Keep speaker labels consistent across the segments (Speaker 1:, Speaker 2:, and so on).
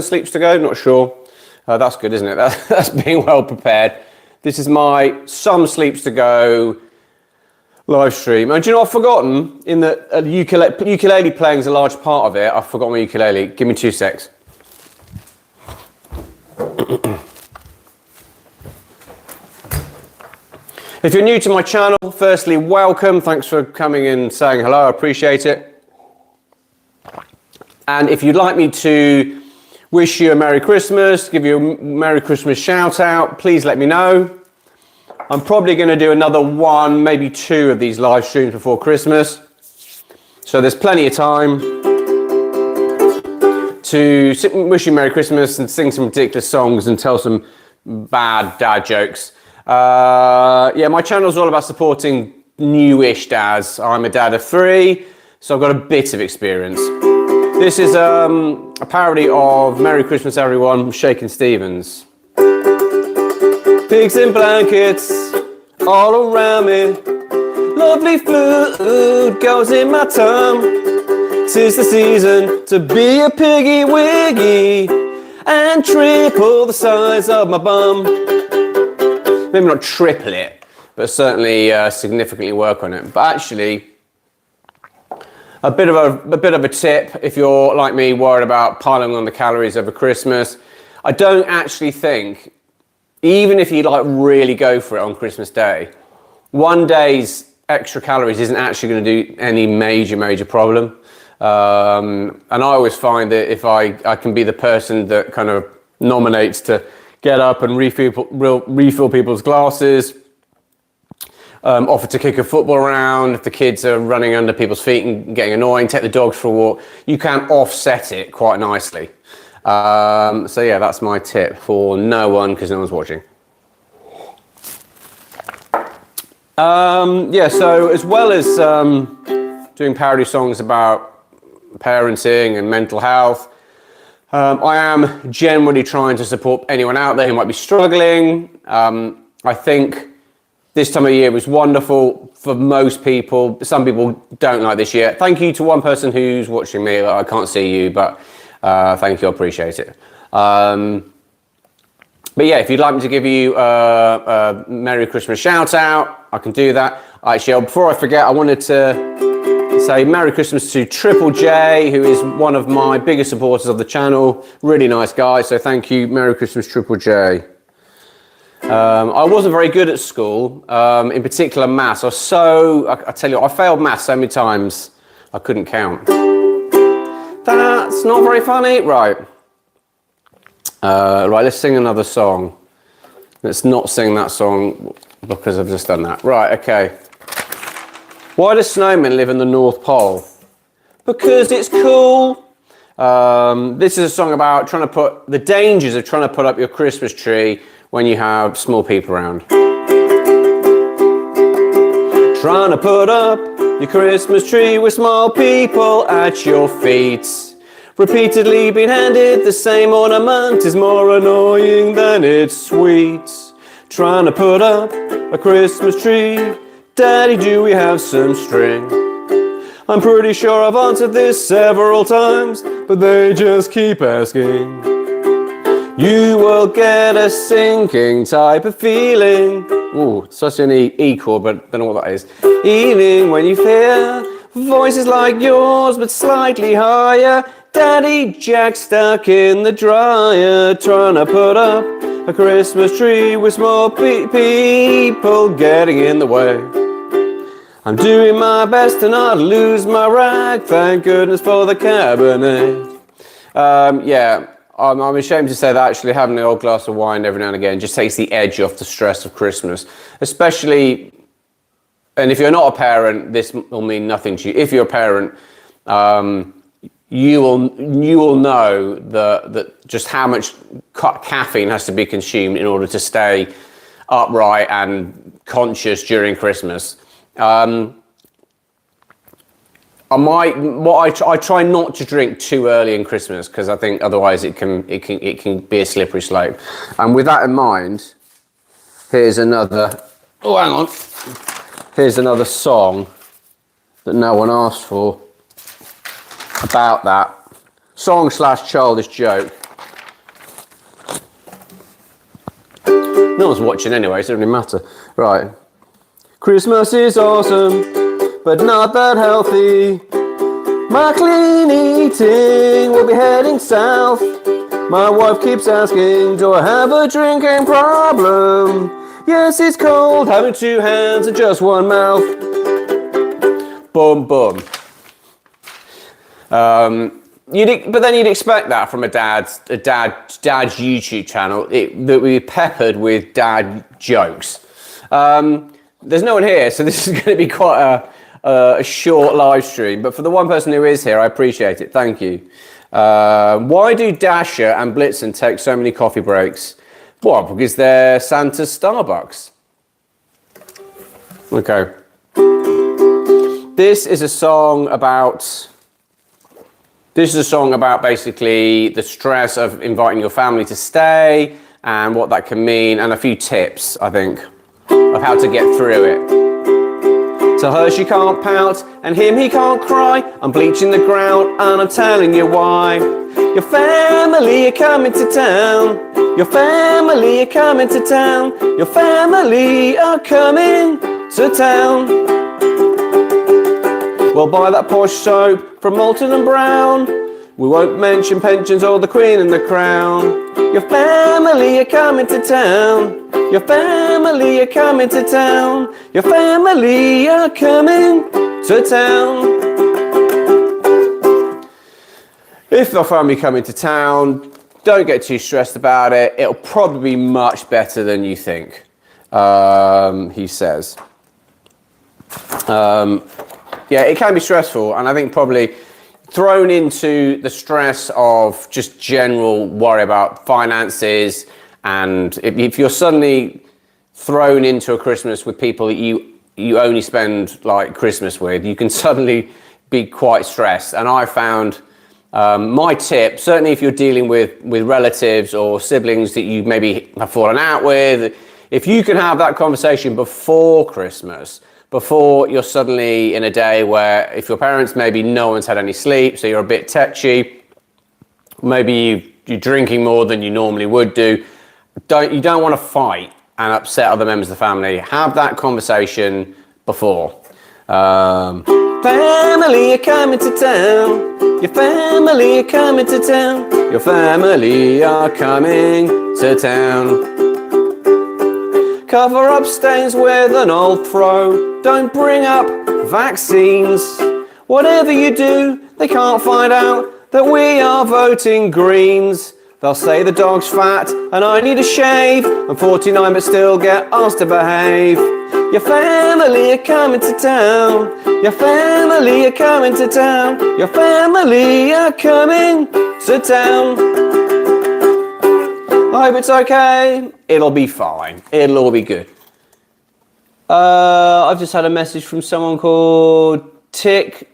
Speaker 1: sleeps to go, not sure. That's good, isn't it? That's being well prepared. This is my some sleeps to go live stream. And do you know what I've forgotten? In the ukulele playing is a large part of it. I've forgotten my ukulele. Give me 2 secs. If you're new to my channel, firstly, welcome. Thanks for coming and saying hello. I appreciate it. And if you'd like me to wish you a Merry Christmas, give you a Merry Christmas shout out, please let me know. I'm probably going to do another 1, maybe 2 of these live streams before Christmas. So there's plenty of time to wish you Merry Christmas and sing some ridiculous songs and tell some bad dad jokes. Yeah, my channel's all about supporting newish dads. I'm a dad of 3, so I've got a bit of experience. This is a parody of Merry Christmas Everyone, Shakin' Stevens. Pigs in blankets all around me. Lovely food goes in my tum. 'Tis the season to be a piggy wiggy and triple the size of my bum. Maybe not triple it, but certainly significantly work on it. But actually, a bit of a tip if you're like me, worried about piling on the calories over Christmas. I don't actually think, even if you like really go for it on Christmas Day, 1 day's extra calories isn't actually going to do any major problem. And I always find that if I can be the person that kind of nominates to get up and refill people's glasses, offer to kick a football around if the kids are running under people's feet and getting annoying, take the dogs for a walk, you can offset it quite nicely. So yeah, that's my tip for no one, because no one's watching. Yeah, so as well as doing parody songs about parenting and mental health, I am generally trying to support anyone out there who might be struggling. I think this time of year was wonderful for most people. Some people don't like this year. Thank you to one person who's watching me. I can't see you, but thank you, I appreciate it. But yeah, if you'd like me to give you a Merry Christmas shout out, I can do that. Actually, before I forget, I wanted to say Merry Christmas to Triple J, who is one of my biggest supporters of the channel. Really nice guy, so thank you. Merry Christmas, Triple J. I wasn't very good at school, in particular maths. I tell you, I failed maths so many times, I couldn't count. That's not very funny. Right. Right, let's sing another song. Let's not sing that song because I've just done that. Right, okay. Why do snowmen live in the North Pole? Because it's cool. This is a song about the dangers of trying to put up your Christmas tree when you have small people around. Trying to put up your Christmas tree with small people at your feet. Repeatedly being handed the same ornament is more annoying than it's sweet. Trying to put up a Christmas tree, Daddy, do we have some string? I'm pretty sure I've answered this several times, but they just keep asking. You will get a sinking type of feeling. Ooh, such an E chord, but don't know what that is. Evening when you hear voices like yours, but slightly higher. Daddy Jack stuck in the dryer, trying to put up a Christmas tree with small people getting in the way. I'm doing my best to not lose my rag, thank goodness for the Cabernet. Yeah, I'm ashamed to say that actually having an old glass of wine every now and again just takes the edge off the stress of Christmas. Especially, and if you're not a parent, this will mean nothing to you. If you're a parent, you will know that just how much caffeine has to be consumed in order to stay upright and conscious during Christmas. I try not to drink too early in Christmas because I think otherwise it can be a slippery slope. And with that in mind, here's another. Oh, hang on. Here's another song that no one asked for about that song / childish joke. No one's watching anyway, so it doesn't really matter. Right. Christmas is awesome, but not that healthy. My clean eating will be heading south. My wife keeps asking, do I have a drinking problem? Yes, it's cold, having 2 hands and just 1 mouth. Boom, boom. But then you'd expect that from a dad's YouTube channel. That would be peppered with dad jokes. There's no one here, so this is going to be quite a short live stream. But for the one person who is here, I appreciate it. Thank you. Why do Dasher and Blitzen take so many coffee breaks? Well, because they're Santa's Starbucks. Okay. This is a song about basically the stress of inviting your family to stay and what that can mean, and a few tips, I think, of how to get through it. To her she can't pout, and him he can't cry. I'm bleaching the ground, and I'm telling you why. Your family are coming to town. Your family are coming to town. Your family are coming to town. We'll buy that posh soap from Moulton and Brown. We won't mention pensions or the Queen and the Crown. Your family are coming to town. Your family are coming to town. Your family are coming to town. If your family coming to town, don't get too stressed about it. It'll probably be much better than you think, he says. Yeah, it can be stressful, and I think probably thrown into the stress of just general worry about finances, and if you're suddenly thrown into a Christmas with people that you only spend like Christmas with, you can suddenly be quite stressed. And I found my tip, certainly if you're dealing with relatives or siblings that you maybe have fallen out with, if you can have that conversation before Christmas, before you're suddenly in a day where if your parents, maybe no one's had any sleep, so you're a bit tetchy, maybe you're drinking more than you normally would do, you don't want to fight and upset other members of the family. Have that conversation before. Family are coming to town. Your family are coming to town. Your family are coming to town. Cover up stains with an old throw. Don't bring up vaccines. Whatever you do, they can't find out that we are voting Greens. They'll say the dog's fat and I need a shave. I'm 49 but still get asked to behave. Your family are coming to town. Your family are coming to town. Your family are coming to town. I hope it's okay. It'll be fine. It'll all be good. I've just had a message from someone called Tic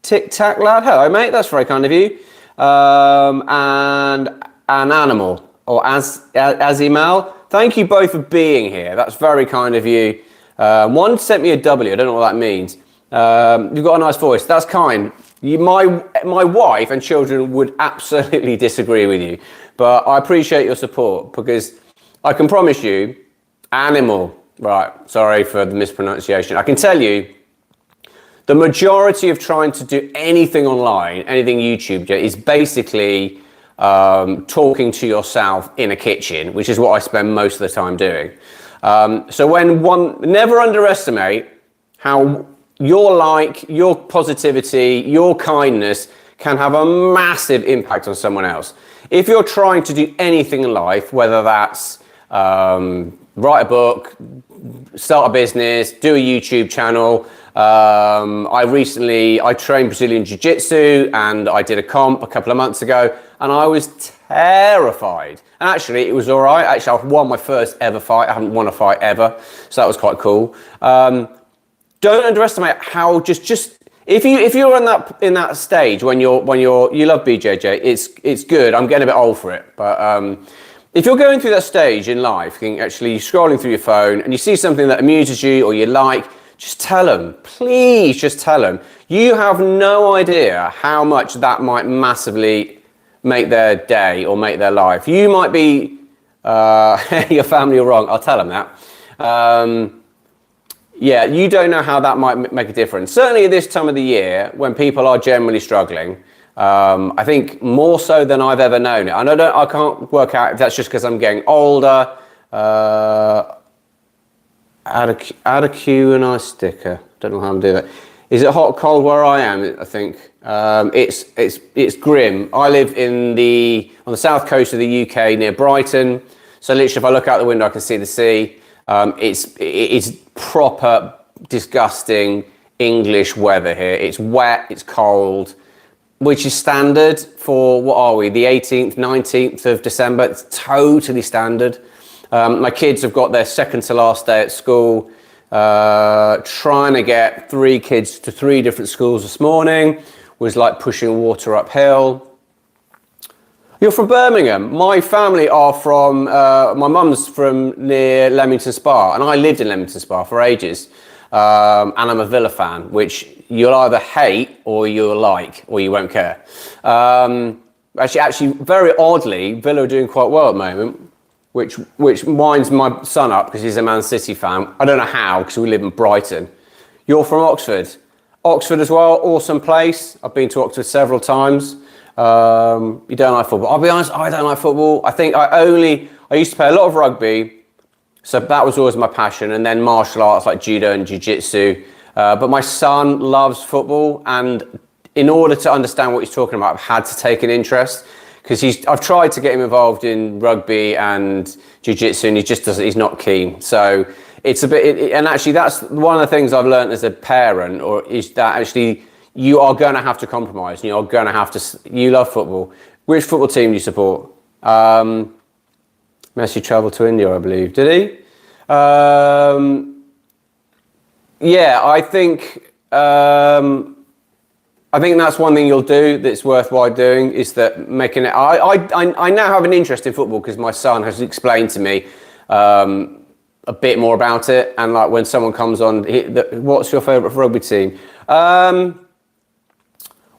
Speaker 1: Tac Lad. Hello, mate. That's very kind of you. And an animal, or Azimal. Thank you both for being here. That's very kind of you. One sent me a W. I don't know what that means. You've got a nice voice. That's kind. My wife and children would absolutely disagree with you, but I appreciate your support, because I can promise you, animal, right, sorry for the mispronunciation. I can tell you, the majority of trying to do anything online, anything YouTube, is basically talking to yourself in a kitchen, which is what I spend most of the time doing. So never underestimate how your positivity, your kindness can have a massive impact on someone else. If you're trying to do anything in life, whether that's write a book, start a business, do a YouTube channel. I trained Brazilian Jiu-Jitsu, and I did a comp a couple of months ago, and I was terrified. And actually, it was all right. Actually, I won my first ever fight. I haven't won a fight ever, so that was quite cool. Don't underestimate how just if you're in that stage when you love BJJ, it's good. I'm getting a bit old for it, but if you're going through that stage in life, actually scrolling through your phone and you see something that amuses you or you like, just tell them. Please, just tell them. You have no idea how much that might massively make their day or make their life. You might be Your family are wrong. I'll tell them that. Yeah, you don't know how that might make a difference. Certainly at this time of the year, when people are generally struggling, I think more so than I've ever known it. And I can't work out if that's just because I'm getting older. Add a Q&I sticker. Don't know how I'm doing that. Is it hot or cold where I am? I think it's grim. I live on the south coast of the UK near Brighton. So literally, if I look out the window, I can see the sea. It's proper disgusting English weather here. It's wet. It's cold, which is standard for, what are we, the 18th, 19th of December. It's totally standard. My kids have got their second to last day at school, trying to get 3 kids to 3 different schools this morning was like pushing water uphill. You're from Birmingham. My family are from, my mum's from near Leamington Spa, and I lived in Leamington Spa for ages. And I'm a Villa fan, which you'll either hate or you'll like, or you won't care. Actually, very oddly, Villa are doing quite well at the moment, which winds my son up because he's a Man City fan. I don't know how, because we live in Brighton. You're from Oxford. Oxford as well, awesome place. I've been to Oxford several times. You don't like football. I'll be honest, I don't like football. I think I used to play a lot of rugby, so that was always my passion, and then martial arts like judo and jiu-jitsu. But my son loves football, and in order to understand what he's talking about, I've had to take an interest, because I've tried to get him involved in rugby and jiu-jitsu, and he's not keen. So it's a bit, and actually that's one of the things I've learned as a parent, is that actually you are going to have to compromise. You are going to have to. You love football. Which football team do you support? Messi travelled to India, I believe. Did he? Yeah, I think that's one thing you'll do that's worthwhile doing, is that making it. I now have an interest in football because my son has explained to me a bit more about it. And like when someone comes on, what's your favourite rugby team?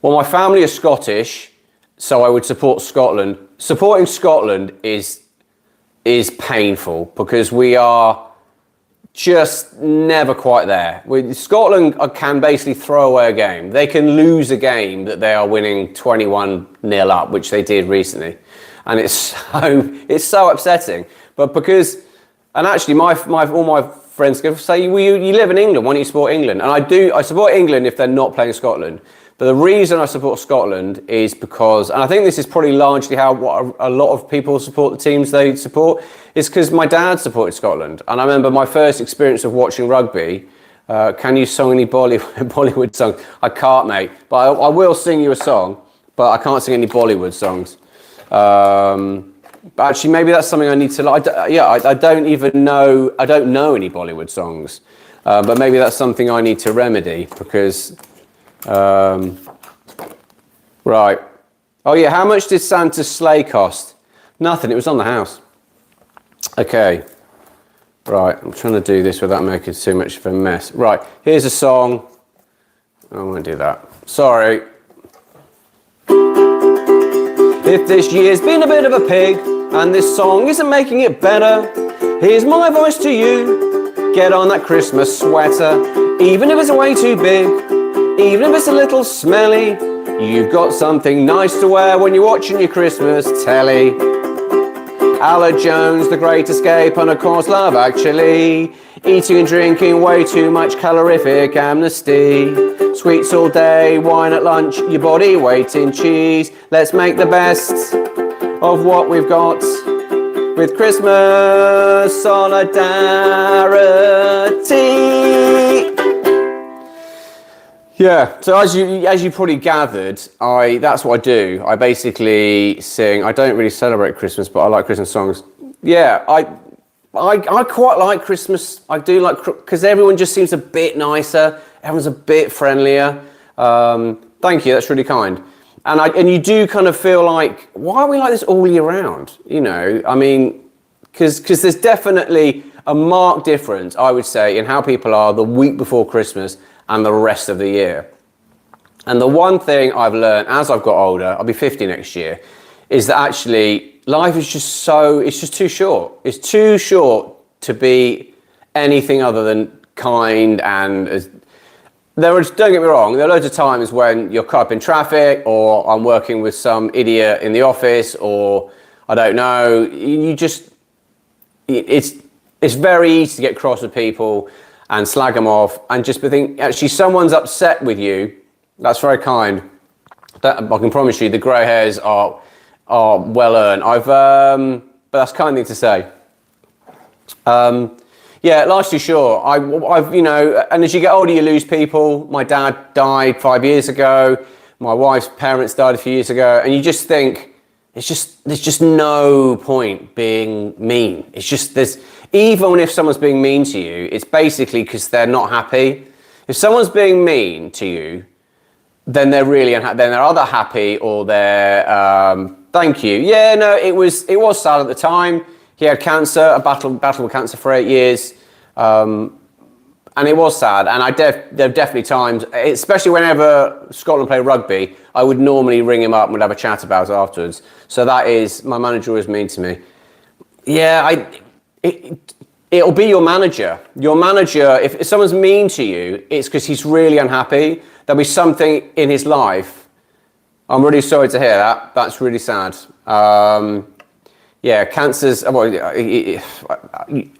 Speaker 1: Well, my family is Scottish, so I would support Scotland. Supporting Scotland is painful because we are just never quite there. Scotland can basically throw away a game. They can lose a game that they are winning 21-0 up, which they did recently, and it's so upsetting. But because, and actually, all my friends say, you live in England. Why don't you support England? And I support England if they're not playing Scotland. But the reason I support Scotland is because, and I think this is probably largely how a lot of people support the teams they support, is because my dad supported Scotland. And I remember my first experience of watching rugby. Can you sing any Bollywood songs? I can't, mate. But I will sing you a song, but I can't sing any Bollywood songs. But actually, maybe that's something I need to. I don't know any Bollywood songs. But maybe that's something I need to remedy because. Right. Oh yeah, how much did Santa's sleigh cost? Nothing, it was on the house. Okay. Right, I'm trying to do this without making too much of a mess. Right, here's a song. I won't do that. Sorry. If this year's been a bit of a pig and this song isn't making it better, here's my voice to you. Get on that Christmas sweater, even if it's way too big. Even if it's a little smelly, you've got something nice to wear when you're watching your Christmas telly. Ala Jones, The Great Escape, and of course Love Actually. Eating and drinking way too much calorific amnesty. Sweets all day, wine at lunch, your body weight in cheese. Let's make the best of what we've got with Christmas solidarity. Yeah, so as you probably gathered, that's what I do. I basically sing. I don't really celebrate Christmas, but I like Christmas songs. Yeah, I quite like Christmas. I do like, because everyone just seems a bit nicer. Everyone's a bit friendlier. Thank you, that's really kind. And you do kind of feel like, why are we like this all year round? You know, I mean, because there's definitely a marked difference, I would say, in how people are the week before Christmas and the rest of the year. And the one thing I've learned as I've got older, I'll be 50 next year, is that actually life is it's just too short. It's too short to be anything other than kind and don't get me wrong, there are loads of times when you're caught up in traffic, or I'm working with some idiot in the office, or I don't know, it's very easy to get cross with people and slag them off and just think, actually, someone's upset with you. That's very kind. I can promise you the grey hairs are well earned. But that's kind thing to say. Yeah, life's too short. I've and as you get older, you lose people. My dad died 5 years ago. My wife's parents died a few years ago, and you just think there's just no point being mean. Even if someone's being mean to you, it's basically because they're not happy. If someone's being mean to you, then they're really unhappy. Then they're either happy or they're thank you. Yeah, no, it was sad at the time. He had cancer, a battle with cancer for 8 years, and it was sad. And there are definitely times, especially whenever Scotland play rugby, I would normally ring him up and we'd have a chat about it afterwards. So my manager was mean to me. Yeah, it'll be your manager. Your manager, if someone's mean to you, it's because he's really unhappy. There'll be something in his life. I'm really sorry to hear that. That's really sad. Yeah, cancer's. Well,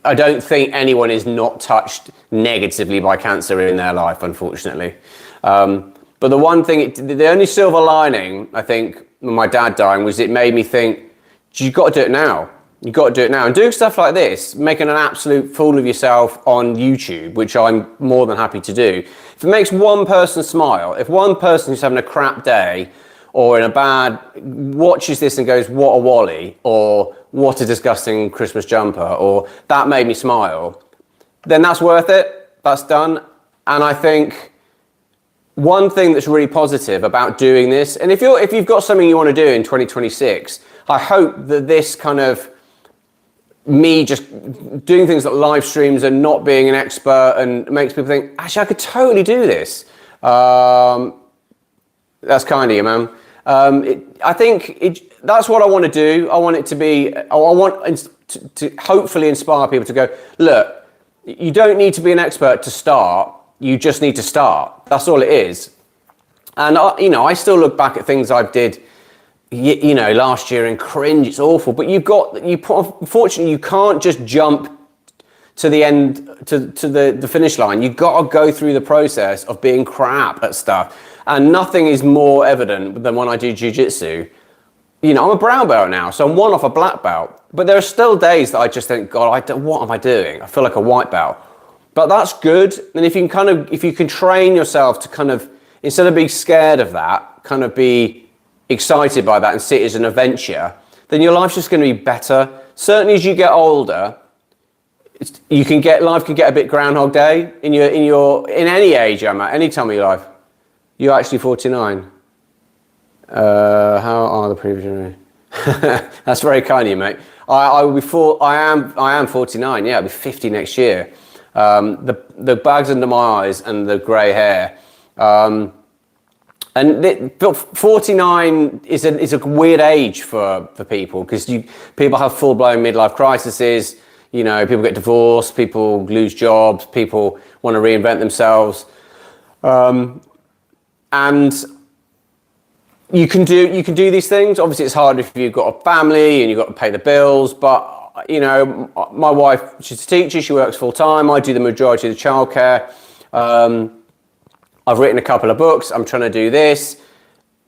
Speaker 1: I don't think anyone is not touched negatively by cancer in their life, unfortunately. But the one thing, the only silver lining, I think, with my dad dying was it made me think, you've got to do it now. You've got to do it now. And doing stuff like this, making an absolute fool of yourself on YouTube, which I'm more than happy to do. If it makes one person smile, if one person who's having a crap day or in a bad, watches this and goes, what a wally, or what a disgusting Christmas jumper, or that made me smile, then that's worth it. That's done. And I think one thing that's really positive about doing this, and if you've got something you want to do in 2026, I hope that this kind of me just doing things like live streams and not being an expert and makes people think, actually, I could totally do this. That's kind of you, man. I think that's what I want to do. I want it to be, I want to hopefully inspire people to go, look, you don't need to be an expert to start. You just need to start. That's all it is. And I still look back at things I did, last year and cringe. It's awful. But unfortunately, you can't just jump to the end, to the finish line. You've got to go through the process of being crap at stuff. And nothing is more evident than when I do jiu-jitsu. I'm a brown belt now, so I'm one off a black belt. But there are still days that I just think, God, what am I doing? I feel like a white belt. But that's good. And if you can train yourself to kind of, instead of being scared of that, kind of be excited by that and see it as an adventure, then your life's just going to be better. Certainly as you get older, life can get a bit Groundhog Day in any age I'm at, any time of your life. You're actually 49. How are the previous generation? That's very kind of you, mate. I am 49. Yeah, I'll be 50 next year. The bags under my eyes and the grey hair. And 49 is a weird age for people because people have full-blown midlife crises. People get divorced, people lose jobs, people want to reinvent themselves. And you can do these things. Obviously, it's hard if you've got a family and you've got to pay the bills. But my wife, she's a teacher. She works full time. I do the majority of the childcare. I've written a couple of books. I'm trying to do this,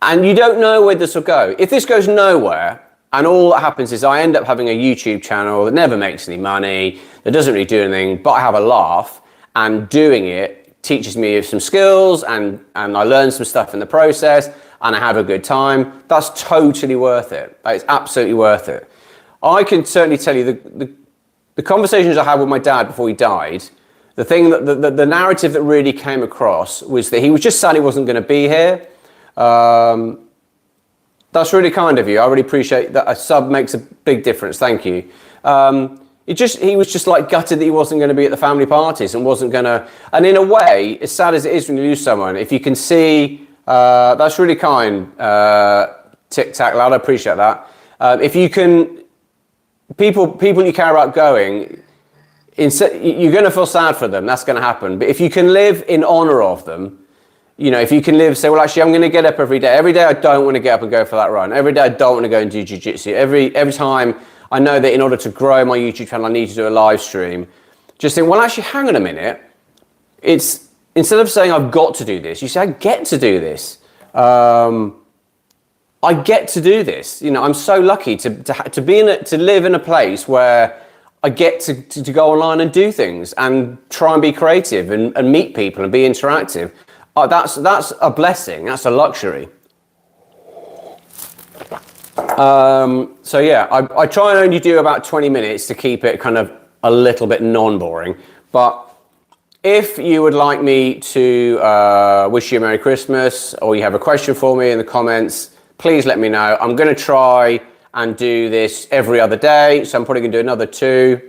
Speaker 1: and you don't know where this will go. If this goes nowhere, and all that happens is I end up having a YouTube channel that never makes any money, that doesn't really do anything, but I have a laugh, and doing it teaches me some skills and I learn some stuff in the process and I have a good time, that's totally worth it. It's absolutely worth it. I can certainly tell you the conversations I had with my dad before he died, the thing that the narrative that really came across was that he was just sad he wasn't going to be here. That's really kind of you. I really appreciate that. A sub makes a big difference. Thank you. He was just like gutted that he wasn't going to be at the family parties and wasn't going to. And in a way, as sad as it is when you lose someone, if you can see, that's really kind. Tic Tac Lad, I appreciate that. If you can, people you care about going, you're going to feel sad for them. That's going to happen. But if you can live in honor of them, you know, if you can say, well, actually, I'm going to get up every day. Every day I don't want to get up and go for that run. Every day I don't want to go and do jiu-jitsu. Every time I know that in order to grow my YouTube channel, I need to do a live stream. Just think, well, actually, hang on a minute. It's, instead of saying I've got to do this, you say, I get to do this. I get to do this. You know, I'm so lucky to live in a place where I get to go online and do things and try and be creative and meet people and be interactive. That's a blessing. That's a luxury. So yeah, I try and only do about 20 minutes to keep it kind of a little bit non-boring. But if you would like me to wish you a Merry Christmas, or you have a question for me in the comments, please let me know. I'm going to try and do this every other day, so I'm probably going to do another 2.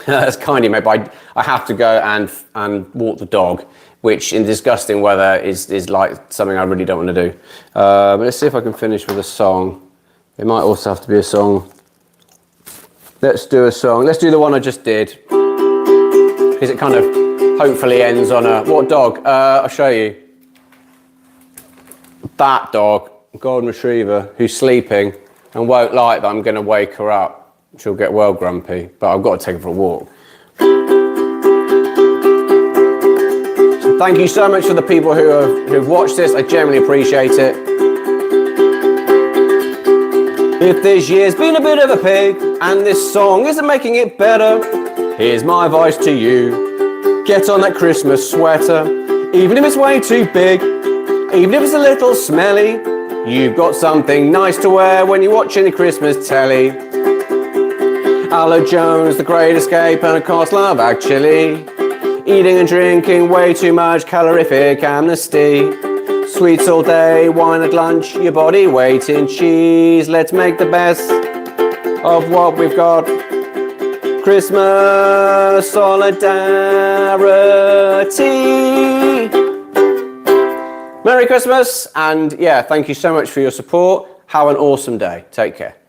Speaker 1: That's kind of, maybe I have to go and walk the dog, which in disgusting weather is like something I really don't want to do. But let's see if I can finish with a song. It might also have to be a song. Let's do a song. Let's do the one I just did, because it kind of hopefully ends on a, what dog? I'll show you. That dog, golden retriever, who's sleeping and won't like that I'm going to wake her up. She'll get well grumpy, but I've got to take her for a walk. So thank you so much for the people who've watched this. I genuinely appreciate it. If this year's been a bit of a pig and this song isn't making it better, here's my advice to you. Get on that Christmas sweater, even if it's way too big, even if it's a little smelly. You've got something nice to wear when you're watching the Christmas telly. Aloe Jones, The Great Escape, and of course Love Actually. Eating and drinking way too much, calorific amnesty. Sweets all day, wine at lunch, your body weight in cheese. Let's make the best of what we've got. Christmas solidarity. Merry Christmas, and yeah, thank you so much for your support. Have an awesome day. Take care.